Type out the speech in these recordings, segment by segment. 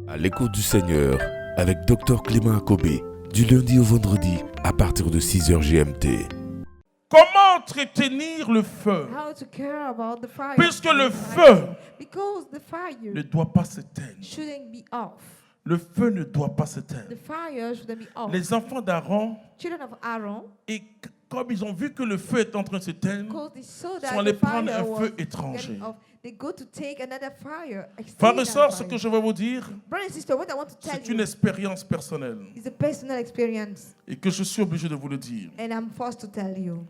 À l'écoute du Seigneur avec Dr Clément Akobé, du lundi au vendredi à partir de 6h GMT. Comment entretenir le feu? How to care about the fire. Puisque le feu Because the fire ne doit pas s'éteindre. shouldn't be off. Le feu ne doit pas The s'éteindre. fire shouldn't be off. Les enfants d'Aaron, Children of Aaron, et comme ils ont vu que le feu est en train de s'éteindre, because they saw sont that allés the prendre fire un was feu étranger. getting off, they go to take another fire. Frères et extinguish sœurs, that ce que fire. je vais vous dire, Brother and sister, what I want to tell c'est une you expérience personnelle is a personal experience, et que je suis obligé de vous le dire. and I'm forced to tell you.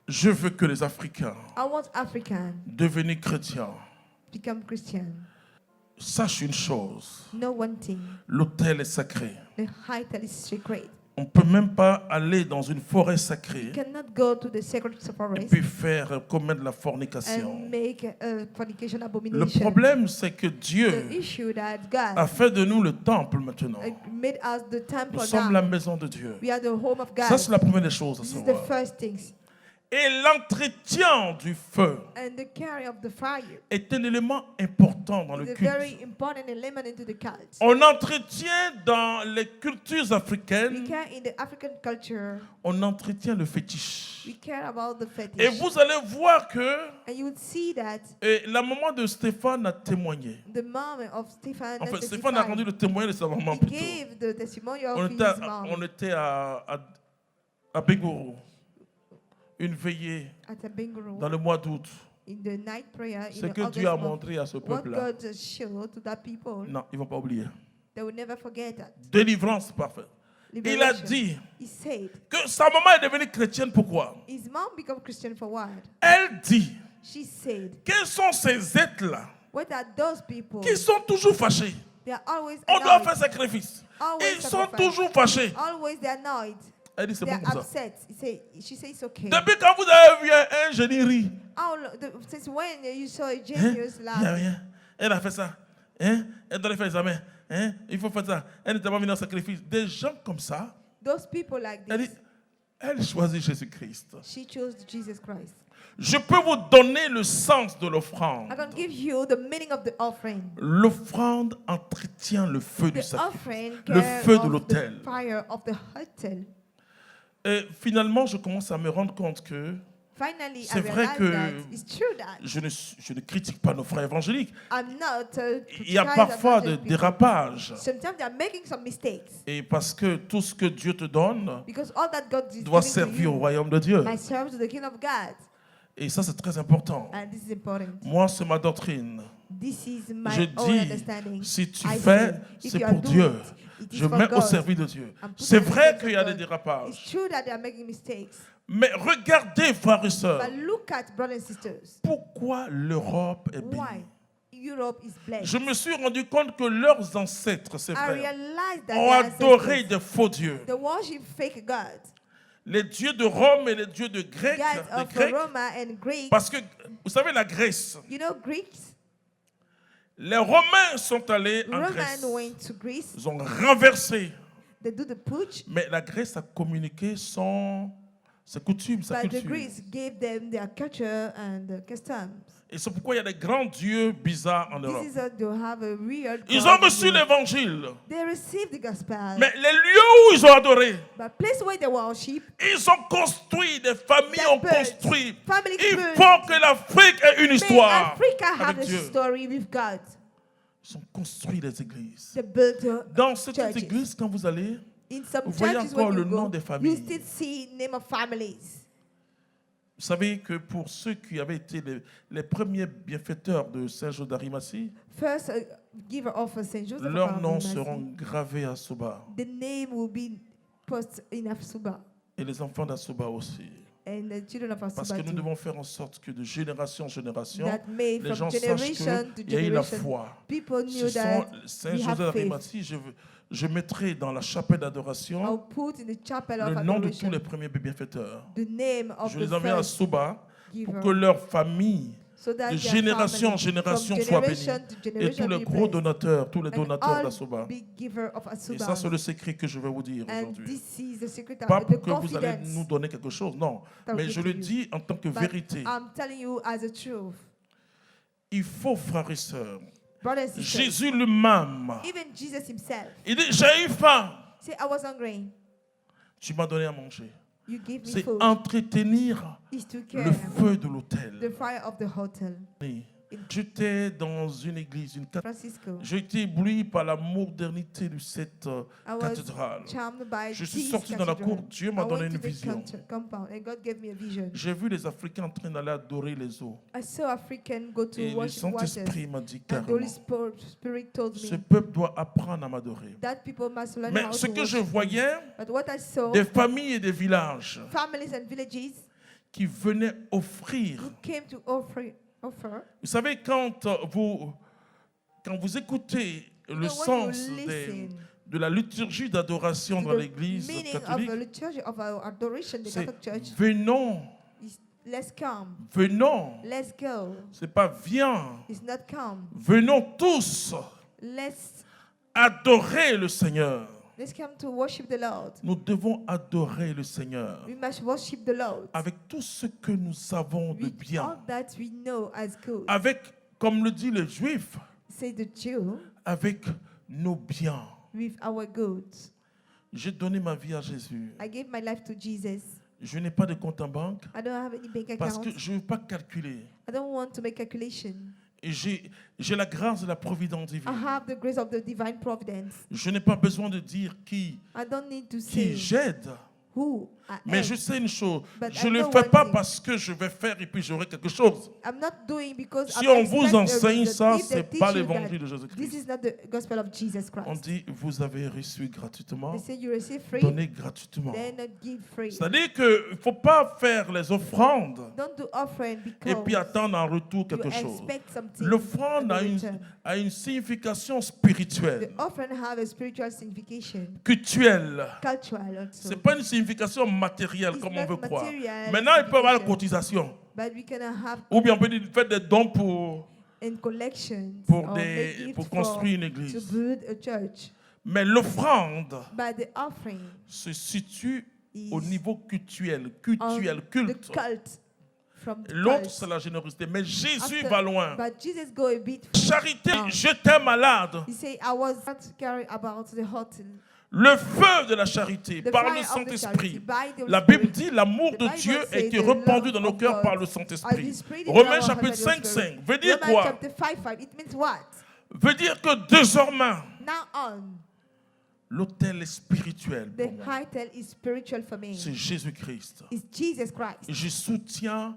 Je veux que les Africains, I want Africans devenus chrétiens, become Christian. sachent une chose, Know one thing: l'autel est sacré. the altar is sacred. On ne peut même pas aller dans une forêt sacrée You cannot go to the sacred et forest puis commettre la fornication. and make a fornication Le abomination. problème, c'est que The Dieu issue that a God fait de nous le temple maintenant. made us the temple Nous sommes la now. maison de Dieu. We are the home of God. Ça, c'est la première des choses à This is the savoir. first things. Et l'entretien du feu And the care of the fire est un élément important dans le is a culte. very important element into the cult. On entretient dans les cultures We africaines, care in the African culture. on entretient le fétiche. We care about the fetish. Et vous allez voir que And you would see that la maman de Stéphane a témoigné. the mom of Stephen En fait, Stéphane a rendu le témoignage de sa maman he plutôt. gave the testimony of On his était, mom on était à Bengoro, une veillée at a Binguru dans le mois d'août. in the night prayer in Ce the que August Dieu a month. montré à ce What peuple-là, God showed to that people, non, ils ne vont pas oublier. they will never forget that. Délivrance parfaite. Il a Liberation. dit He said, que sa maman est devenue chrétienne. Pourquoi? his mom became Christian for what? Elle dit, She said, quels sont ces êtres-là what are those people? qui sont toujours fâchés? They are always On doit annoyed. faire sacrifice. Always Ils sont sacrifice. toujours fâchés. Always they're annoyed. Elle dit, c'est They're bon comme ça. upset. She says it's okay. Depuis quand vous avez vu un génie rire? Since when you saw a Hein? genius Il n'y a laugh? rien. Elle a fait ça. Hein? Elle doit faire l'examen. Hein? Il faut faire ça. Elle n'était pas venue en sacrifice. Des gens comme ça, Those people like elle, this, dit, elle choisit Jésus-Christ. she chose Jesus Christ. Je peux vous donner le sens de l'offrande. I can give you the meaning of the offering. L'offrande entretient le feu du The sacrifice. offering Le care feu de of l'autel. the fire of the altar. Et finalement, je commence à me rendre compte que Finally, I c'est vrai realized que that it's true that je ne critique pas nos frères évangéliques. I'm not. Il y a parfois des dérapages. Sometimes they are making some mistakes Et parce que tout ce que Dieu te donne because all that God is doit giving to servir au you royaume de Dieu. might serve to the kingdom of God, Et ça, c'est très important. and this is important. Moi, c'est ma doctrine. This is my Je own dis, understanding. si tu I fais, say, if c'est you are pour doing Dieu. it is Je for mets au God. service de Dieu. I'm putting C'est it in vrai the qu'il y a des God. It's dérapages. true that they are making mistakes. Mais regardez, frères et sœurs, But look at brothers and sisters. pourquoi l'Europe est Why bénie. Europe is blessed. Je me suis rendu compte que leurs ancêtres, c'est I vrai, realized that ont their adoré ancestors, des faux dieux. they worship fake gods, Les dieux de Rome et les dieux de Grec, gods des of Grecs. Roma and Greek. Parce que, vous savez, la Grèce, You know, Greeks, les Romains sont allés en Grèce. Romans went to Greece. Ils ont renversé. They do the putsch, Mais la Grèce a communiqué ses coutumes, sa but the culture. Greeks gave them their culture and customs. Et c'est pourquoi il y a des grands dieux bizarres en Europe. This is they have a weird. Ils God ont reçu in them. l'évangile. They received the gospel, Mais les lieux où ils ont adoré, but place where they worship, ils ont construit, des familles They ont built, construit. family Il built. faut que l'Afrique ait une may histoire Africa have avec a Dieu. story with God. Ils ont construit des églises. They built Dans cette churches. église, quand vous allez, In some vous voyez churches, encore when le you nom go, des you familles. still see name of families. Vous savez que pour ceux qui avaient été les premiers bienfaiteurs de Saint Joseph d'Arimathie, First, giver of Saint Joseph. of leurs noms Arimathea. seront gravés à Soba. The name will be posted in Asuba, Et les enfants d'Asoba aussi. and the children of Parce Asuba que nous too. devons faire en sorte que de génération en génération, That may, les from gens sachent generation to qu'il y a eu la generation, foi. people Ce knew sont that Saint we Joseph have faith. d'Arimathie, je mettrai dans la chapelle I'll d'adoration put in the chapel le of nom de tous adoration les premiers bienfaiteurs. the name of Je the les envoie à first Soba pour giver, que leur famille, so that de their génération en family, génération, from soit bénie. generation to Et generation tous les be gros blessed. donateurs, tous les And donateurs all d'Asoba. big giver of Et Asuba. ça, c'est le secret que je vais vous dire And aujourd'hui. this is the secret Pas of pour the que vous allez confidence nous donner quelque chose, non. that Mais we je give le to you. dis en tant que But vérité. I'm telling you as a truth. Il faut, frères et sœurs, Brothers and sisters, Jésus lui-même, even Jesus himself, il dit, j'ai eu faim. say, I was hungry. Tu m'as donné à manger. You gave me C'est food. entretenir Is to le care feu de the l'autel. fire of the hotel. J'étais dans une église, une cathédrale. Francisco. J'ai été ébloui par la modernité de cette I was cathédrale. charmed by Je suis this sorti dans la cathedral. cour, Dieu I m'a donné went une to the vision. compound and God gave me a vision. J'ai vu les Africains en train d'aller adorer les eaux. I saw African go to Et le worship waters. Saint-Esprit m'a dit And the Holy carrément, Spirit told ce me peuple doit apprendre à m'adorer. that people must learn Mais how ce to que je worship. voyais, But what I saw, des familles et des villages families and villages qui venaient offrir. who came to offer. Vous savez, quand vous écoutez le when you sens listen de la liturgie d'adoration dans the l'église meaning of catholique, the liturgy of our adoration, the c'est Catholic Church, venons, is let's come, venons. let's go. C'est pas viens. It's not come. Venons tous Let's adorer le Seigneur. come to worship the Lord. Nous devons adorer le Seigneur We must worship the Lord avec tout ce que nous avons de with bien. all that we know as good. Avec, comme le dit le Juif, Say the Jew, avec nos biens. with our goods. J'ai donné ma vie à Jésus. I gave my life to Jesus. Je n'ai pas de compte en banque I don't have any bank parce account. que je ne veux pas calculer. I don't want to make calculation. Et j'ai la grâce de la providence I divine. have the grace of the divine providence. Je n'ai pas besoin de dire qui I don't need to qui say j'aide. who I Mais am. je sais une chose, But je I ne le know fais one pas thing. parce que je vais faire et puis j'aurai quelque chose. I'm not doing because Si I on vous expect a enseigne result. ça, If they c'est teach pas you l'évangile de that, Jésus-Christ. this is not the gospel of Jesus On Christ. dit, vous avez reçu gratuitement, They say you receive free, donnez gratuitement. then give free. C'est-à-dire qu'il ne faut pas faire les offrandes Don't do offering et because puis attendre en retour you quelque chose. expect something. L'offrande in a return. une signification The spirituelle, offering have a spiritual signification, cultuelle. cultural Ce also. n'est pas une signification matérielle It's comme on not veut croire. material Maintenant, il peut y avoir la signification. cotisation. But we can have Ou bien on peut dire faites des dons pour in collections pour, or make gifts pour construire une to église. build a church. Mais l'offrande But the offering se situe is au niveau cultuel, on culte. the cult from the L'autre, cult. c'est la générosité. Mais Jésus After- va loin. But Jesus go a bit. Charité, down. j'étais malade. He say, I was not caring about the hotel. Le feu de la charité The par fire le of the Saint-Esprit. charity by the Holy La Bible Spirit. dit l'amour The de Bible Dieu a says été the répandu love dans nos of cœurs God par le has Saint-Esprit. been spread in Romains our chapitre heart by the 5, Spirit. 5 veut dire Romans quoi? chapter 5, it means what? Veut dire que désormais, Now on, l'autel est spirituel the pour moi. title is spiritual for me. C'est Jésus-Christ. It's Jesus Christ. Et je soutiens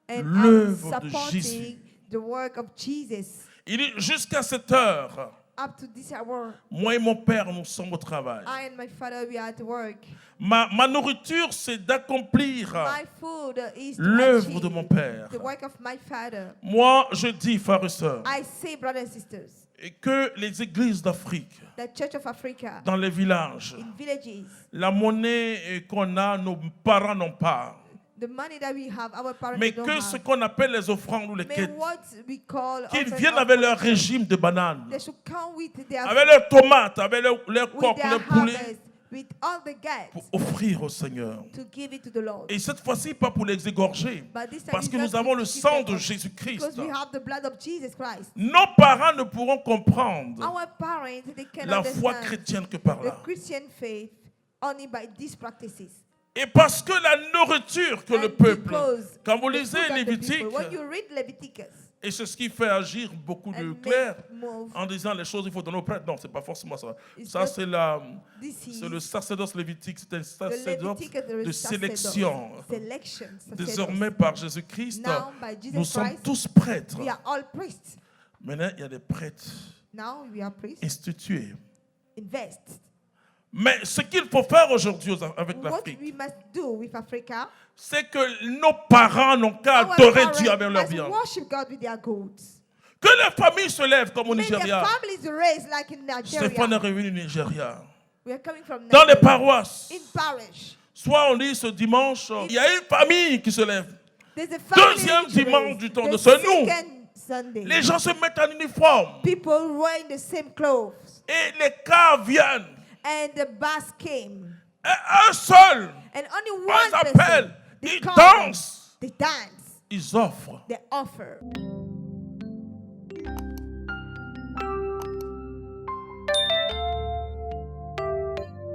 And I'm l'œuvre de Jésus. supporting the work of Jesus. Il dit jusqu'à cette heure, Up to this hour, moi et mon père, nous sommes au travail. I and my father, we are at work. Ma nourriture, c'est d'accomplir My food is to l'œuvre achieve de mon père. the work of my father. Moi, je dis, frères et sœurs, I say, brothers and sisters, et que les églises d'Afrique, the Church of Africa, dans les villages, in villages, la monnaie qu'on a, nos parents n'ont pas. the money that we have, our parents Mais don't que have. ce qu'on appelle les offrandes ou les May quêtes, what we call qu'ils offering viennent of avec leur worship, régime de bananes, they should come with their avec leurs tomates, avec leurs with coques, their leurs poulets, harvest, with all the pour gifts offrir au Seigneur. to give it to the Lord. Et cette fois-ci, pas pour les égorger, But this time parce it's que not nous avons le to keep sang them de up, Jésus-Christ. because we have the blood of Jesus Christ. Nos parents ne pourront comprendre Our parents, they can la foi understand chrétienne que par the là. Christian faith only by these practices. Et parce que la nourriture que le And peuple, because quand vous the lisez food that the Lévitique, people- when you read Leviticus et c'est ce qui fait agir beaucoup de and clercs make move, en disant les choses, il faut donner aux prêtres. Non, c'est pas forcément ça. It's Ça, not- c'est this c'est is le sacerdoce lévitique, c'est un the sacerdoce Leviticus, there de is sacerdoce. sélection. Selection, sacerdoce. Désormais, par Jésus-Christ, Now, by Jesus nous sommes Christ, tous prêtres. we are all priests. Maintenant, il y a des prêtres Now we are priests. institués. Invest. Mais ce qu'il faut faire aujourd'hui avec What l'Afrique, we must do with Africa, c'est que nos parents n'ont qu'à our adorer parents Dieu avec leur must bien. worship God with their goods. Que les familles se lèvent comme au May their Nigeria. families raised like in Stéphane est Nigeria. revenu du Nigeria. We are coming from Dans les Nigeria. paroisses, In parish. soit on dit ce dimanche, il y a une famille qui se lève. There's a family Deuxième which dimanche raised. du temps The de ce nous. second Sunday. Les gens se mettent en uniforme. People wearing the same clothes. Et les cars viennent. And the bus came. Et un seul, And only on one les person. appelle. They Ils call them. dansent. They dance. Ils offrent. They offer.